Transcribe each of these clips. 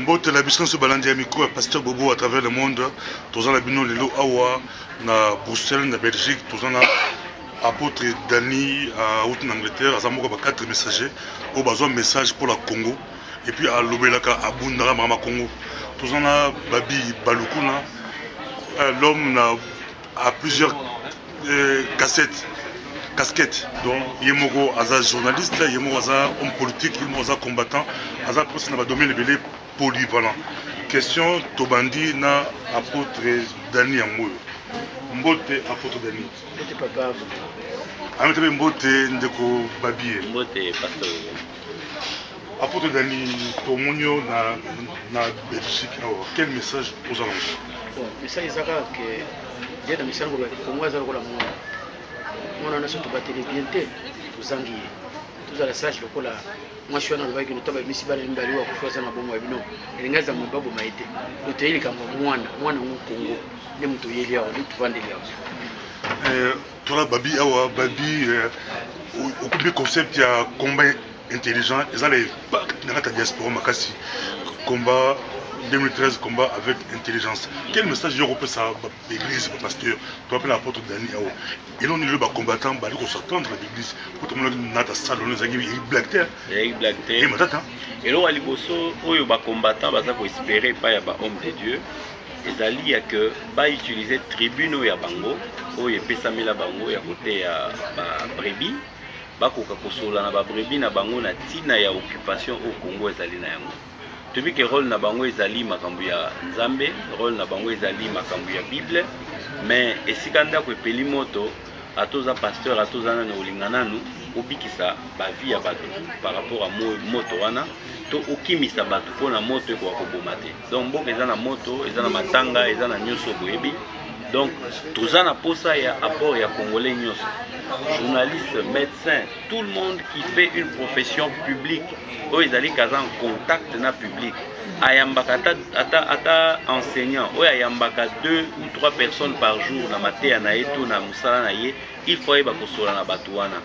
Mbote la biscan sur balandi micro pasteur Bobo à travers le monde. Tous en abino lelo awa na Bruxelles na Belgique. Tous en apôtre Dani à haute Angleterre. Azamoko ba 4 messagers. Au besoin message pour la Congo. Et puis à Lobelaka à Bundara Mama Congo. Tous en a Babi Balukuna. L'homme a plusieurs casquette. Donc, Yemoko Aza journaliste, Yemoko Aza homme politique, Yemoko Aza combattant, Aza personne dans le domaine de polyvalent. Question Tobandi na apôtre Dani Amouyo. Mbote apôtre Dani. C'était papa. Amete Mbote Ndeko Babie. Mbote pasteur. Apôtre Dani Tomonio na Belgique. Quel message aux alentours? Bon, message Zaka que j'ai dans message pour moi Zaka la moi. Moi on a surtout battu les bientés aux Anguilles. Tous à la sage le cola. Moi je suis dans le bail que nous t'avons mis si bas les mbali wa kufa sana bomo wa bino. Elingaza mbabo maite. Le teyili kama mwana mu Congo. Ndi mtu yeli yao ndi tuvande yao. Toi Babi awa Babi au concept ya combat intelligent, ils allaient pas dans la diaspora makasi combat 2013 combat avec intelligence. Quel message je repère ça l'église pasteur tu appelles l'apôtre Dani Awa et non il le combattant bah il s'attendre à l'église pour tout le monde n'a pas salon les amis il blague et matata et là aliboso oyo ba combattant baza ko espérer pas ya ba homme de Dieu ezali ya que ba utiliser tribune ya bango oyo epesa mila bango ya côté ya ba brebis bakoka kosola na ba brebis na bango na tina ya occupation au Congo ezali na yango. Depuis que rôle na bango ezali makambo ya Nzambe, rôle na bango ezali makambo ya Bible, mais esikanda ko epeli moto atoza pasteur atoza na olingana nu obikisa ba vie ya bato par rapport à moto wana to okimisa bato pona moto ko koboma te. Donc mboka eza na moto, eza na matanga, eza na nyoso boyebi. Donc toza na posa ya apport ya congolais nyoso. Journaliste, médecin, tout le monde qui fait une profession publique, où ils allaient en contact na public. Ayambaka ata enseignant, où ayambaka 2 ou 3 personnes par jour na maté na eto na musala na ye, il faut y bakosola na batuana.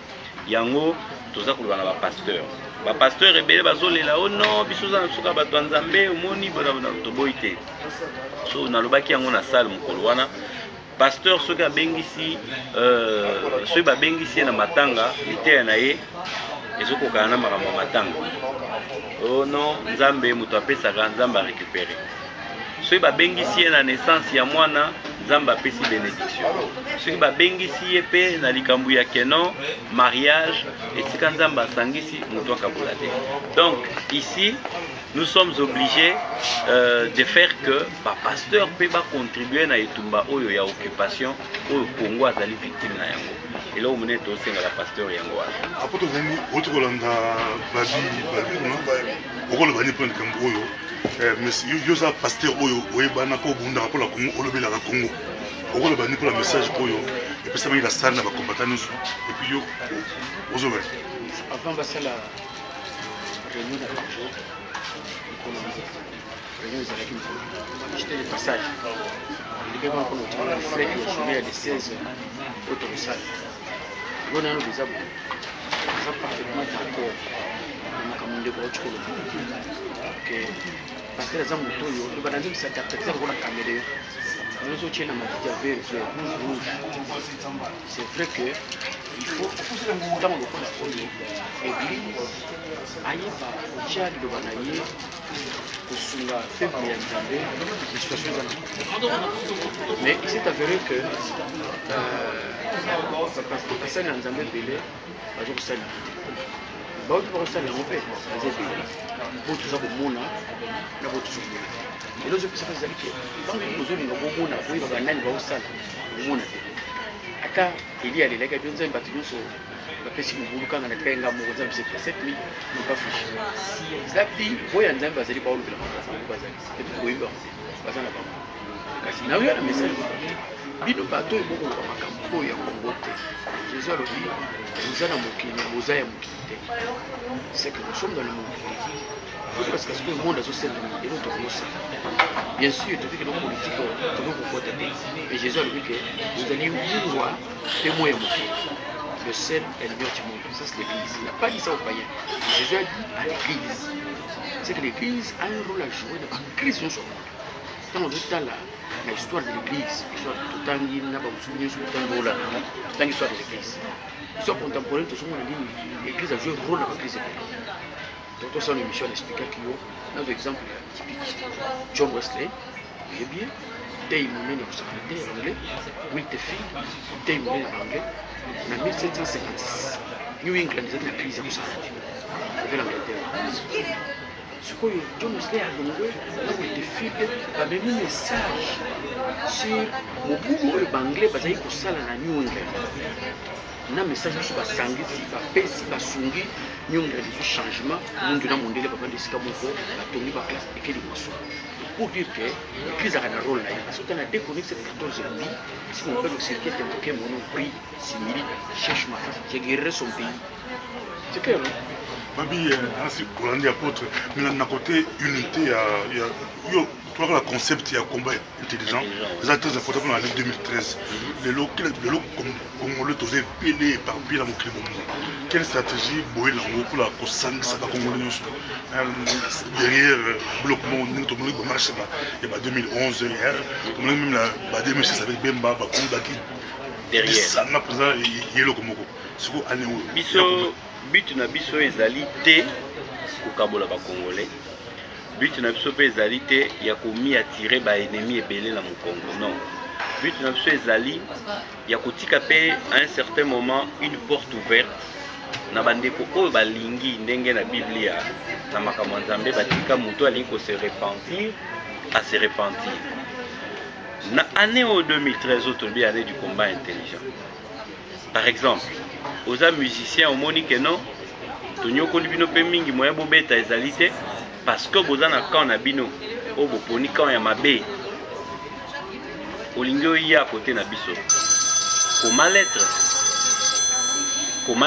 Yango toza kuluba na ba pasteur. Ba pasteur ebele bazolela oh non bisoza na suka bato nzambe omoni bona toboite. So na lobaki yango na salle mukolo wana. Pasteur soki abengisi soki babengisi na matanga liteya na ye ezokokana na makambo ya matanga oh non nzambe moto apesaka nzambe arécupéré soki babengisi ye na naissance ya mwana nzambe apesi bénédiction soki babengisi ye mpe na likambo ya keno mariage esika nzambe asangisi moto akabola te. Donc ici nous sommes obligés de faire que ba pasteur peut ba contribuer na etumba oyo ya occupation oyo Congo azali victime na yango. Et là on menait to senga la pasteur yango wa. Apôtre Dani autre Rolanda Babi non okolo bani prendre comme oyo mais yo za pasteur oyo oyebana ko bunda pour la Congo olobela ka Congo. Okolo bani pour la message oyo et puis ça m'a la salle na ba combattant et puis yo ozoba avant basala réunion de jour j'étais de passage. Il y avait un frère qui a joué à des 16 autoroutes. On a des abos. Ça parfaitement d'accord. On a des gros choules. Parce que les hommes de tout, ils s'adaptent à la caméra. Nous aussi, on a des c'est vrai que il faut dans le fond l'église ayeba otia liloba na ye kosunga peuple ya Nzambe na situation eza mais il s'est avéré que basali ya Nzambe ebele baza kosalela te bauti bakosalela yango mpe baza ebele bo toza komona na bo tozokola elo ezopesaka ezali ke ntango bozolinga bomona boyeba banani baosala komona te ata Eli alelaki abi nzambe bato nyonso bapesi mobulu kanga na kai ngamoko nzambe c'est 7000 nokafishi zapi oyo ya nzambe bazali baolobela bango bazali epi koyeba baza na bango kasi naoya na message bino bato oyo bokoloba makambo oyo ya Kongo te Jésus alobi boza na mokili boza ya mokili te c'est que nous sommes dans le monde parce que le monde a ce et l'autre bien sûr, tu fais que nos politiques ont beaucoup de. Et Jésus a dit que vous allez voir témoin. le sel est le meilleur du monde. Ça, c'est l'église. Il n'a pas dit ça aux païens. Jésus a dit à l'église. C'est que l'église a un rôle à jouer dans la crise de ce monde. Quand on dit dans l'histoire de l'église, l'histoire de Totangi, l'histoire de l'église. L'histoire contemporaine, tout le monde dit l'église a joué un rôle dans la crise de l'église. Donc, ça, c'est une émission à expliquer qu'il y a un exemple typique. John Wesley, vous voyez bien, Dei Mounene au secrétaire anglais, Winterfield, Dei Mounene en anglais, en 1756, New England, ils étaient la crise de l'Angleterre. Il y avait l'Angleterre. Ce que John Wesley a donné, là où Winterfield a donné un message sur le boulot anglais basé sur la New England. Un message sur la sangue, la paix, la sungi, New England, le changement, nous devons monter les papas de Sikamogo, la tombée de la classe et quel est pour dire que l'église a un rôle là. Parce qu'on a déconnecté cette 14 000, si on peut le circuit invoqué mon nom, prix, simili, cherche ma face, j'ai guéri son pays. C'est clair, non? Babi, ainsi qu'on a dit apôtre, mais d'un côté, unité, il y a le concept, il y a combat intelligent. C'est très important pour l'année 2013. Les lots congolais osé péler par pied dans mon climat. Quelle stratégie pour la Kosang, ça va congolais derrière le bloc-monde, nous marche il y a 2011 hier, même la 2006 avec Bemba, Bakoudaki. Derrière. Ça n'a pas ça, il y a le Komoko. But na biso ezali te kokabola ba congolais. But na biso pe ezali te ya komi attirer ba ennemi ebele na Congo. Non. But na biso ezali ya kotika pe à un certain moment une porte ouverte na bandeko oyo balingi ndenge na Biblia na makambo nzambe batika moto alingi ko se repentir à se repentir. Na année au 2013 autobi année du combat intelligent. Par exemple, aux musiciens au moni que non, tonyo ko bino pe mingi moya bobeta ezalité parce que bozana quand na bino o boponi quand ya mabe. Olingo ya à côté na biso. Comment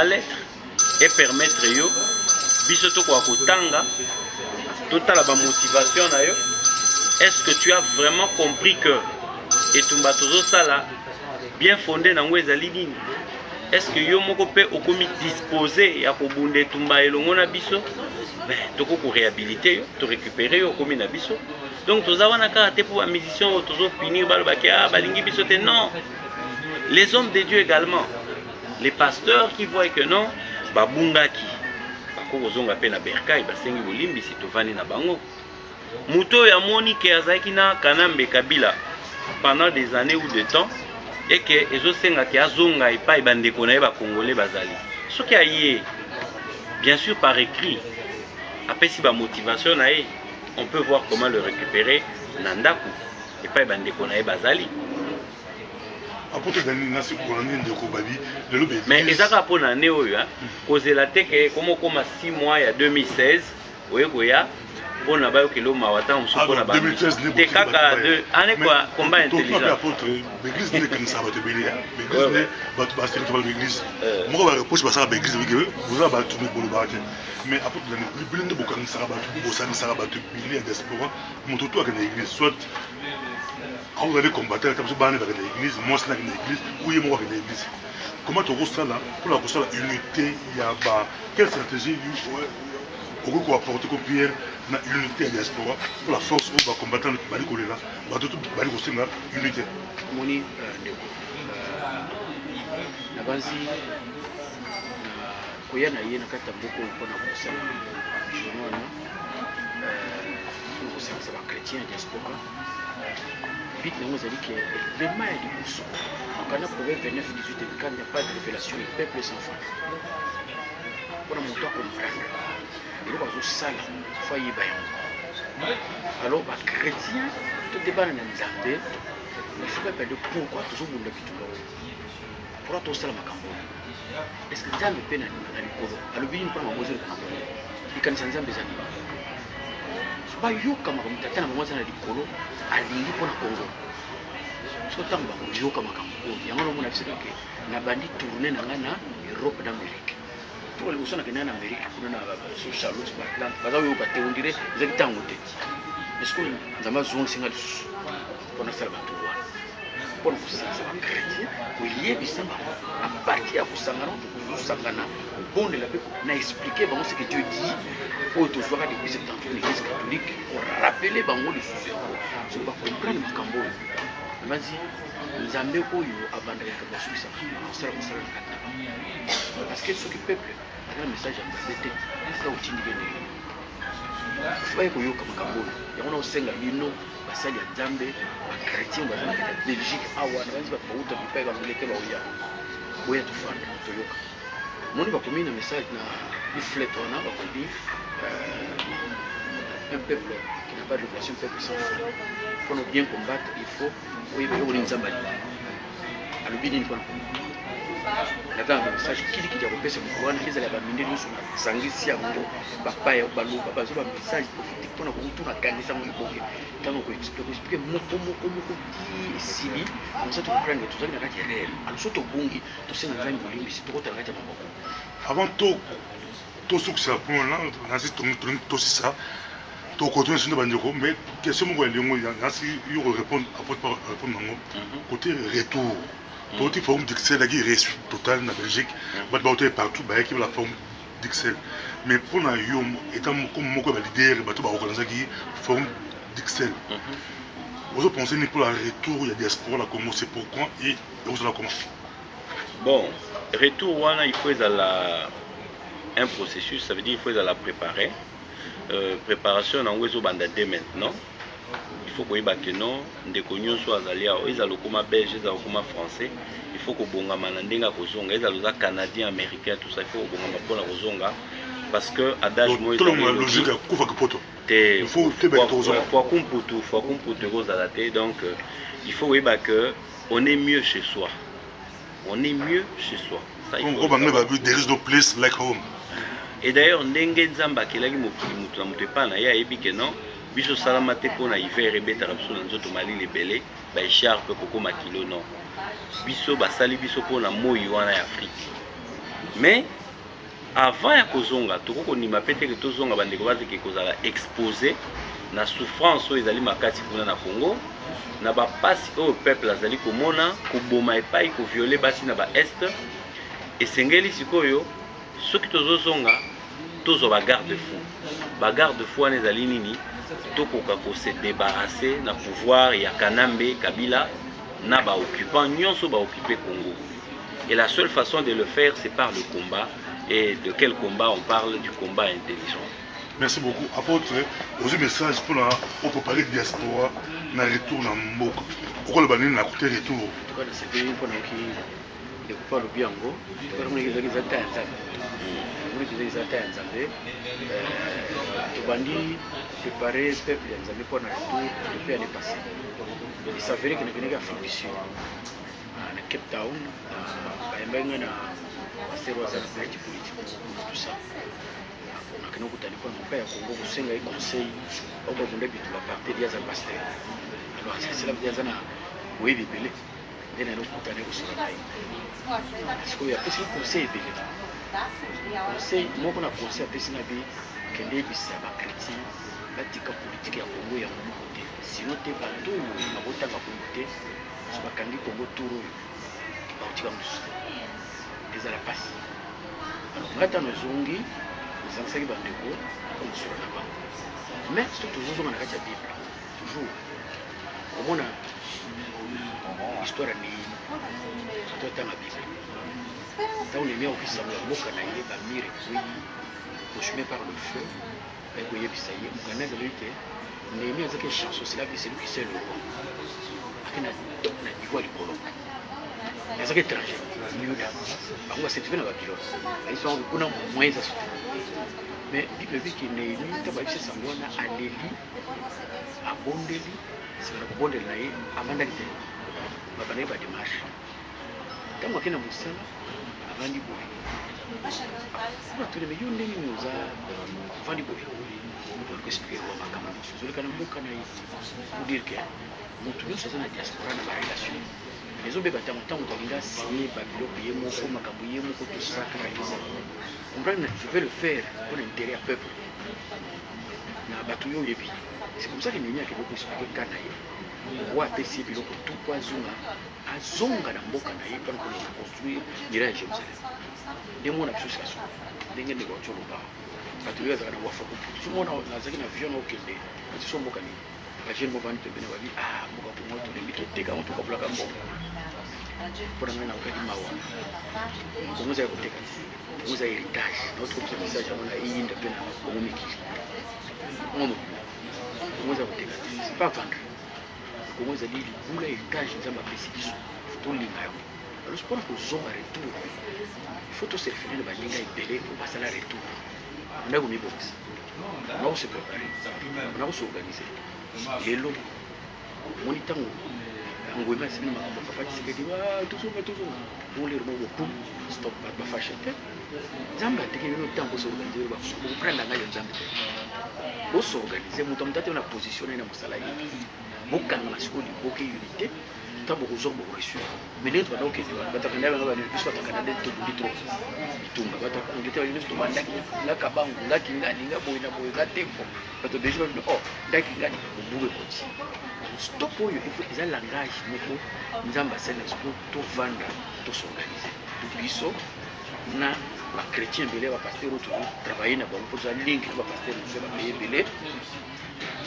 l'être et permettre yo biso to kwa kotanga totala ba motivation na yo. Est-ce que tu as vraiment compris que etumba tozo sala bien fondé na ngwe ezali nini? Est-ce que yo moko pe okomi disposé ya kobunda etumba elongo na biso? Ben toko ko réhabiliter yo, to récupérer yo komi na biso. Donc toza wana karaté pour la musicien tozo finir balo bakia balingi biso te non. Les hommes de Dieu également, les pasteurs qui voient que non, babungaki bako zonga pe na berkai basengi bolimbi si tovani na bango. Muto ya moni ke azaki na Kanambe Kabila pendant des années ou de temps et que ezosenga ki azonga epai bandeko na ye ba congolais bazali. Ce qui a yé bien sûr par écrit. Après si ba motivation na ye, on peut voir comment le récupérer nandaku epai bandeko na ye bazali. Mais ezaka pona ne oyo kozela te ke komo koma 6 mois ya 2016 oyekoya pona bayo kilo mawata musuko na ba te kaka de ane kwa combat intelligent l'église n'est que ça va te bénir l'église n'est pas tout passer dans l'église moi va reproche ça l'église vous avez battu pour le battre mais après le bilan de beaucoup ça va battu bénir diaspora mon tout avec l'église soit quand vous allez combattre comme ça avec l'église moi c'est avec l'église ou il moi avec l'église. Comment tu ressens là pour la unité il y a pas quelle stratégie pour qu'on apporte comme pierre na unité à diaspora pour la force où va combattre le bali kolela va tout bali ko singa unité moni ndeko na banzi koya na ye na kata mboko mpona kosala journal pour ça va chrétien diaspora bit nango zali que vraiment il y a des boussons quand on a prouvé 29 18 quand il n'y a pas de révélation le peuple s'en fout pour mon temps comprendre et là bazo sala foyer ba alors ba chrétien tout débat na nzambe il faut pas de pourquoi toujours monde qui tout pour tout sala makambo est-ce que nzambe pe na likolo alobi ni mpona mozeli na makambo ikanisa nzambe zani ba yoka makambo tata na mwanza na likolo alingi mpona Congo so tamba yoka makambo yango lo mona biseka ke na bandi tourner na ngana Europe d'Amérique pour les personnes qui sont en Amérique pour na sur Charlotte par Atlanta baza yo ba te on dirait les tango te est-ce que nzamba zone singa pour na sala bato wana mpona kosanza bachrétien koyebisa bango à partir ya kosangana tozosangana kobondela mpe na expliquer bango ce que Dieu dit oyo tozwaka depuis septentrion l'église catholique korapele bango lisusu yango soki bacomprendre makambo oyo nabanzi nzambe oyo abandaka basukisaka kosala mosala na kati parce que soki peuple aza na message ya nzambe te aka otindike ndenge baye koyoka makambo oyo yango na osenga bino basali ya nzambe bachrétien baza na kati ya belgique awa nabanzi bato bauta bipai bangole te baoya boya tofanda toyoka moni bakomi na message na leaflet wana bakomi un peuple qui n'a pas de révélation, un peuple sans foi. Pour nous bien combattre, il faut oui, mais on est en Zambali. Alors bien il faut natanga message kili kija kopesa mukwana ezala ba mindeli so sangisi yango papa ya baluka bazo ba message prophétique pona ko tuna kanisa mo iboke tango ko expliquer moko ki sibi on ça to comprendre tout ça na kati réel alors so to bungi to senga nzambi bolingi si to kota kati maboko avant to sukisa pour là nasi to ça to continuer sur bandeko mais question mo elengo nasi yo répondre nango côté retour Pour forme d'Excel, il y a une réussite totale en Belgique. Il y a partout, il y a la forme d'Excel. Mais pour nous, étant comme moi, leader, il y a une forme d'Excel. Vous pensez que pour le retour, il y a des diaspora à Congo, c'est pourquoi et vous allez comment? Bon, retour, il faut un processus, ça veut dire qu'il faut la préparer. Préparation, on va dès maintenant. Il faut que non, des cognos soient allés à Ezalokoma belge, Ezalokoma français. Il faut que bonga manandenga kozonga, Ezaloka canadien, américain, tout ça. Il faut que bonga mapona kozonga parce que adage moi logique kufa kapoto. Il faut kumputu kozalate donc il faut que on est mieux chez soi. On est mieux chez soi. Ça il faut. There is no place like home. Et d'ailleurs ndenge nzamba kelaki mokili mutu na mutu pa na ya yebi que non. Biso salama te pona hiver ebetaka biso na nzoto malili ebele ba écharpe kokoma kilo non biso basali biso pona moi wana ya Afrique mais avant ya kozonga tokokondima pe te ke tozonga bandeko bazeke kozala exposé na souffrance oyo ezali makasi kuna na Congo na bapasi oyo peuple azali komona koboma epai koviole basi na ba est esengeli sikoyo soki tozozonga tozwa bagarde-fou wana ezali nini tokoka ko se débarrasser na pouvoir ya Kanambe Kabila na ba occupant nyonso ba occuper Congo. Et la seule façon de le faire c'est par le combat. Et de quel combat on parle? Du combat intelligent. Merci beaucoup. Apôtre, vous avez un message pour préparer la diaspora na retour na mboka. Pourquoi le banni na côté retour? C'est bien pour nous qui découpent le biango. Pour nous qui les attendent. Pour nous qui les attendent. Tobandi préparer le peuple ya Nzambe pour na retour depuis l'année passée. Il s'avérait que nous venons d'Afrique du Sud, à Cape Town, à na pasteur wa zana politique tout ça. On a connu kutani kwa mpaya Congo kusenga i conseil au bavunda bitu la partie ya za pasteur. Alors c'est là que zana webi belé. Ndena no kutani ko sura nayi. Parce que ya pesi conseil belé. Conseil moko na conseil pesi na bi kende bisa ba chrétien batika politique ya Congo ya Congo te. Sinon te bato na botanga Congo te. So bakangi Congo turo ba utika musu. Eza la passe. Alors ngata no zongi nzangisaki bandeko amusura na bango. Mais c'est toujours dans la Bible. Toujours. Comment histoire ni tout dans la Bible. Dans les miens qui sont moka na ye ba mire oui consumé par le feu. Et que yebisaye mukana zalite Néhémie a dit que chanson c'est la vie c'est lui qui sait le roi. Akina na niveau likolo. Les étrangers, on va se trouver dans la Babylone. Ils sont beaucoup moins astucieux. Mais Bible dit que Néhémie, tu vas essayer de savoir à Léli, à Bondeli, c'est le Bondeli naïe, à Mandalité. On va aller à démarche. Quand on a un moussala, avant d'y boire. On va trouver une ligne nous a vendu boire. On va expliquer quoi ma camarade. Je vais quand même beaucoup pour dire que nous tous sommes dans la diaspora dans la relation. Les hommes battent en temps où on a signé Babylone, Yémo, Macabouye, tout sacralisé. Je vais le faire pour l'intérêt du peuple. C'est comme ça que Néhémie a expliqué Kanaï. Roi PC Biloko tout poison azonga na mboka na ye mpona koleka construire nzela ya Jérusalem nde mona biso sika so ndenge ndeko wati oloba bato oyo azalaka na wafa kuputu somona nazalaki na vision na okende ati so mboka nini bajene movandi pembene babi mboka kongo tolembi toteka ngo tokabulaka mbongo mpona ngai nakokaki mawa kongo eza ya koteka kongo eza héritage naotokopesa message yango na eyinda mpe na kongo mikili kongo mobima kongo eza koteka te c'est pas vendre kongo ezali libula héritage nzambe apesi biso tolinga yango alors mpona kozonga retour faut toserefene na baninga ebele po basala retour onda komibongisa ona kose prépare ona kose organise lelo omoni ntango ngwema asili makambo papa Tshisekedi tozonga olero moko pum stop bafashe te nzambe ateki bino ntango kosorganize bakoprendre ngai ya nzambe te bosorganize moto amotate na position na mosala ye bokanga na sikoyo liboke unité ntango bokozonga bokoresu mais lelo tobanda okende wana batakanda banga biso batakanda nde tobundi tro bitumba bato angleterre bayo nyonso tobandaki nga kabangu nga kingani nga boye na boye nga tempo bato belgi babino ndaki ngani bobuke koti stop oyo eza langage moko nzambe asali na sikoyo tovanda tosorganize biso na bachrétien ebele bapaster oyo tozotravaille na bango mpo toza linki to bapaster mosusu bapeye ebele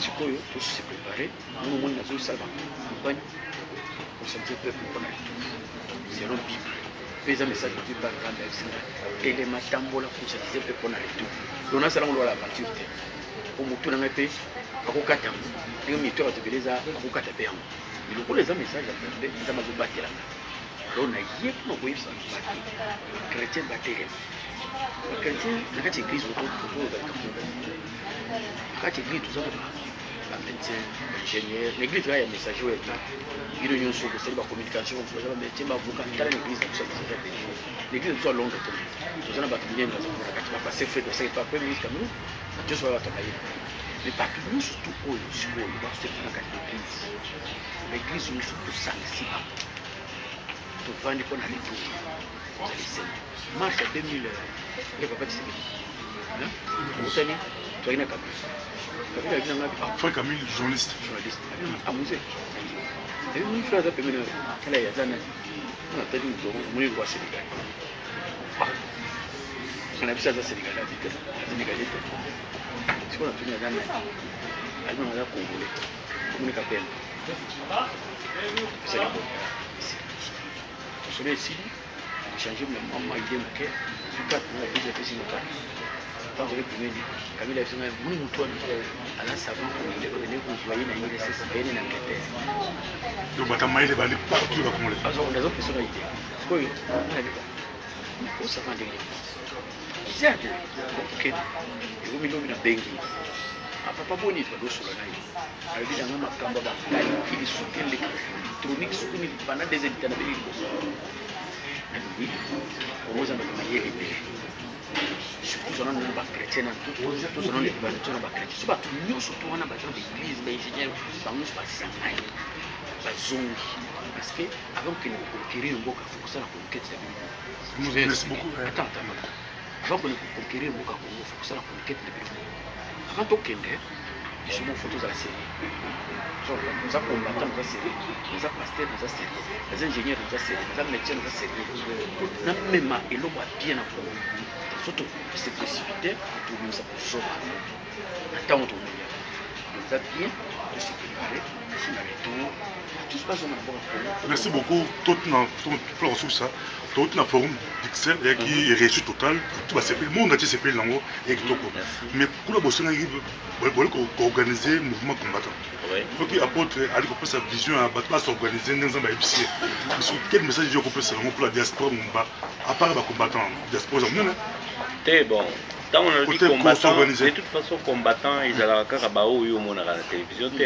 sikoyo tose prépare mono omoni nazosala bacampagne conscientiser peuple mpona retour selon bible mpe eza message na bible nzambe abisinga telema tambola conscientiser mpe mpona retour lo nasala ngo lola aventure te po motu na ngai mpe akokata yango ndenge mito ya bato ebele eza akokata mpe yango elokolo eza message ya nzambe nzambe azobatelanga lo na ye mpona koyebisa bato bachrétien batelema bachrétien na kati ya église otoozalika kuna na kati ya église toza bamédecin baingénieur na église kaka ya messager oyo bino nyonso bosali bacommunication baza bamédecin bavocat tala na église na biso ya messager ya belgique na église biso ya londres te toza na bato minene baza kuna kati bapase fred basaki pa premier ministre cameroun bato nyonso baya bato bayeba mais bato nyonso tu oyo sikoyo basepona kati na église baéglise nyonso tosangisi bango tovandi mpona retour ozali sene marche ya 2000 ya papa Tshisekedi okutani toyaki na Kabila Kabila abina nga Frère Camille journaliste amuse ebi moni frère aza pembeni tala aza nani natali moni roi Sénégal na biso aza Sénégal abite Sénégalais te sikoyo na tuni aza nani alibina aza congolais komoni kapembe esali osolo esili changer mama idée moke sukati na biso epesi mokati ntango le premier Kabila biso ngai moni motu wana aza savant kobene kovoye na INSS bene na Angleterre donc batamayele bali partout bacongolais azopesa na idée sikoyo osavant ndenge zerde okokende ekomi lobi na bengi papa boni badosola na ye alobi nanga makambo bakalkili soki électronique soki pendant des édita na beli liboso alobi omoza bato mayele ebele surtout tozana nano bachrétien tozana lebibana tozana bachrétien so bato nyonso to wana baza baéglise baingénieur bango nyonso basangani bazongi parce que avant kokende koconquérir mboka fo kosala conquête ya biloko avant kone koconquérir mboka kongo fo kosala conquête ya biloko avant tokende biso moko fo tozala série naza combattant naza série naza pasteur naza série naza ingénieur naza série naza médecin naza série namema eloko abie na kongo surtout c'est précipité tobimisa kozoba na ntango tomoya eza bien tosi préparé si na retour tous bazonga na mboka kongo. Merci beaucoup totuna pour ça totuna forum pixel qui réussite totale tout va s'appeler monde entier s'appelle nango et kitoko mais pour la bossona ko organiser mouvement combattant donc apôtre ali ko sa vision à battre s'organiser dans un baïbisi parce que quel message je peux passer pour la diaspora mumba à part ba combattant diaspora non te bon tant on a dit combattant de toute façon combattant ils allaient kaka ba oyo monaka na télévision te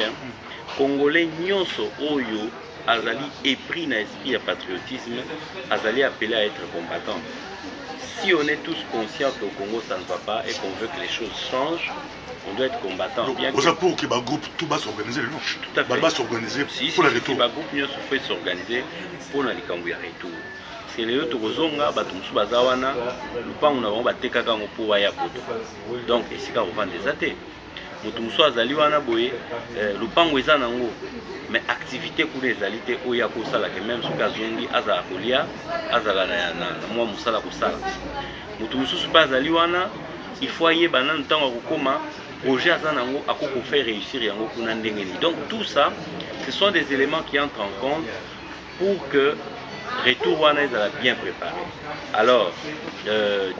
congolais nyonso oyo azali épris na esprit ya patriotisme azali appelé à être combattant. Si on est tous conscients qu'au Congo ça ne va pas et qu'on veut que les choses changent, on doit être combattant. Donc, bien que pour que le groupe tout va s'organiser, non? Tout à fait. Va s'organiser pour le retour. Le groupe nous fait s'organiser pour le retour. Parce que les autres Rozonga, Batumsu Bazawana, nous pas on a batéka pour Wayapoto. Donc ici quand on vend des athées. moto mosusu azali wana boye lupango eza nango mais activité kuna ezali te oyo akosalaka même soki azongi azala kolia azala na mwa mosala kosala moto mosusu mpe azali wana il faut ayeba nanu ntango akokoma projet aza nango akoko faire réussir yango kuna ndenge nini. Donc tout ça ce sont des éléments qui entrent en compte pour que retour wana ezala bien préparé. Alors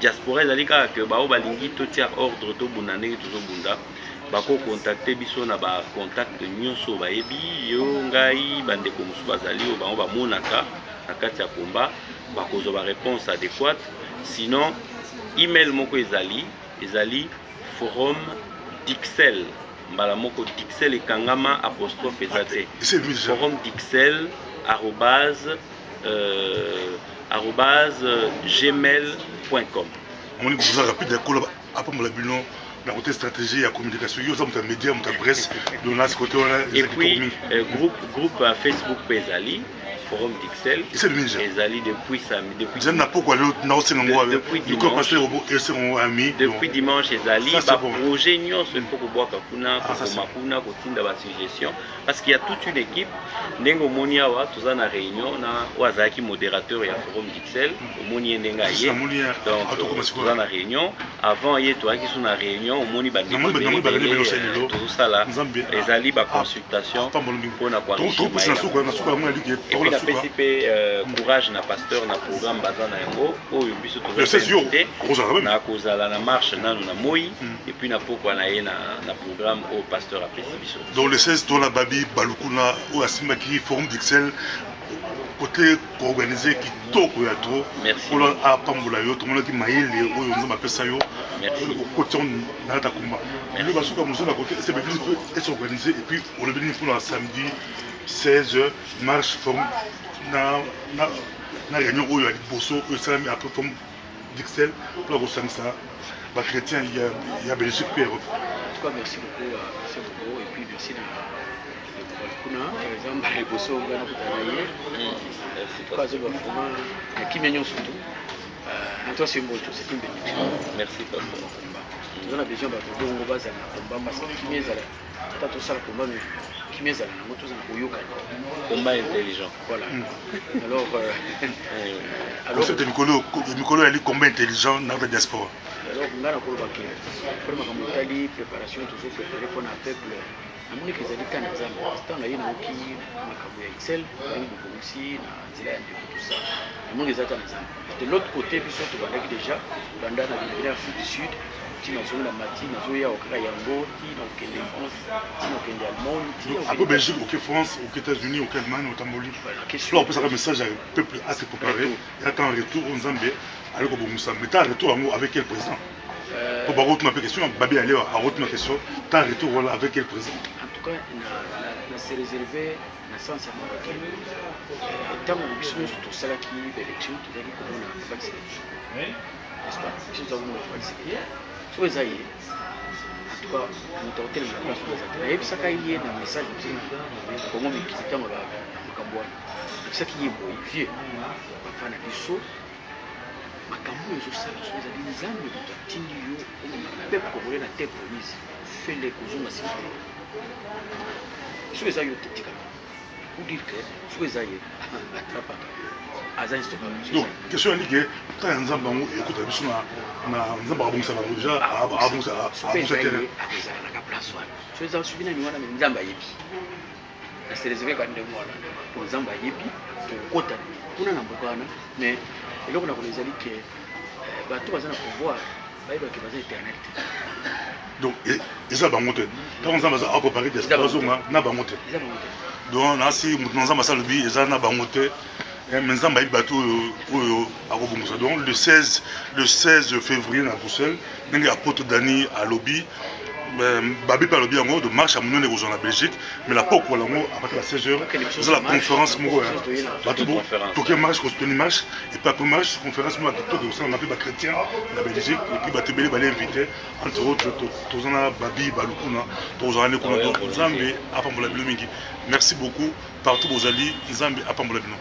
diaspora ezali kaka ke bao balingi totia ordre tobunda ndenge tozobunda bako contacter biso na ba contact nyonso bayebi yo ngai bandeko mosusu bazali oyo bango bamonaka na kati ya komba bakozwa ba réponse adéquate. Sinon email moko ezali forum dixel mbala moko dixel ekangama apostrophe eza te forum dixel @gmail.com. Moni vous rapide kola apambola bino na côté stratégie ya communication yo za muta média muta presse donc là ce côté là et puis groupe Facebook Pezali forum dixel ezali depuis depuis dimanche ezali ba projet nyonso il faut kobwaka kuna kokoma kuna kotinda ba suggestion parce qu'il y a toute une équipe ndenge omoni awa toza na réunion na wazaki modérateur ya forum dixel omoni ndenge aye donc toza na réunion avant ye toaki sous na réunion omoni bandeko tozosala ezali ba consultation mpona koenrichir na pesi mpe courage na pasteur na programme baza na yango oyo biso tozate na kozala na marche nano na moi et puis na pokwa na ye na programme oyo pasteur apesi biso. Donc le 16 tola babi balukuna oyo asimbaki forum dixel côté organisé kitoko ya trop kola apambola yo tomonaki mayele oyo nzamba apesa yo côté na ta komba le basuka mozo na côté c'est bien être organisé et puis on le béni pour le samedi 16h marche forum na réunion oyo ya liboso oyo esalami après forum dixel pour kosangisa bachrétien ya Belgique pe Europe. En tout cas merci beaucoup et puis merci kuna par exemple liboso ngana kutanaye kwa sababu vraiment kimya nyonso tu na toi c'est bon c'est une bénédiction. Merci papa. Nous avons besoin de dongo baza na komba parce que kimya ezala tata tosala komba mais kimya ezala nango toza na koyoka combat intelligent. Voilà. Alors concept de Mikolo ali combat intelligent dans la diaspora. Alors ngana koloba ke vraiment comme tali préparation toujours préparer pour un peuple amoni que ezali kana nzambe instant na ye na oki makambo ya excel ngi bokomisi na nzela ya ndeko tout ça amoni ezaka na nzambe. De l'autre côté biso tobandaki déjà banda na bilenge ya Afrique du Sud tina zonga mati na zoya okaka yango tina okende France tina okende Allemagne après Belgique ok France ok États-Unis ok Allemagne ok Tamboli là on peut savoir message à peuple à se préparer et attend un retour au Nzambe alors que Boumoussa mais t'as un retour avec quel président pour pas retourner ma question Babi aller à retourner ma question t'as un retour voilà avec quel président en tout cas na se réserver na sens ya mabaki ntango biso nyonso tosalaki baélection tozali komona vaccine n'est-ce pas biso tozali komona vaccine soki eza ye en tout cas moto akotelema place oyo eza te nayebisaka ye na message kongo mikili ntango makambo wana nayebisaki ye boye vie papa na biso makambo oyo ezosala so ezali nzambe moto atindi yo pepe congolais na te promise fele kozonga sima te soki eza yo tetikala pour dire que soki eza ye atrapaka aza donc question ya like tala nzambe yango ekuta biso na nzambe akabongisa bango déjà ezalaka place wana so eza soki nani wana nzambe ayebi na se réserve ka ndenge wana po nzambe ayebi tokota kuna na mboka wana mais eloko na kola ezali ke bato baza na pouvoir bayebaki baza éternel te donc eza bango te ntango nzambe aza apréparé diaspora zonga na bango te donc nasi moto na nzambe asalobi eza na bango te mais nzambe ayebi bato oyo akobongisa donc le 16 février na Bruxelles ndenge apôtre Dani alobi babi pa alobi yango de marche à monene kozwa na Belgique mais la poko yango à partir de 16h c'est la conférence moko bato toke marche kosuteni marche et puis après marche conférence moko kitoko kosala na pe ba chrétien na Belgique et puis bato ebele bali invité entre autres toza na babi balukuna tozala ne kuna donc nzambe apambola bino mingi merci beaucoup partout bozali nzambe apambola bino.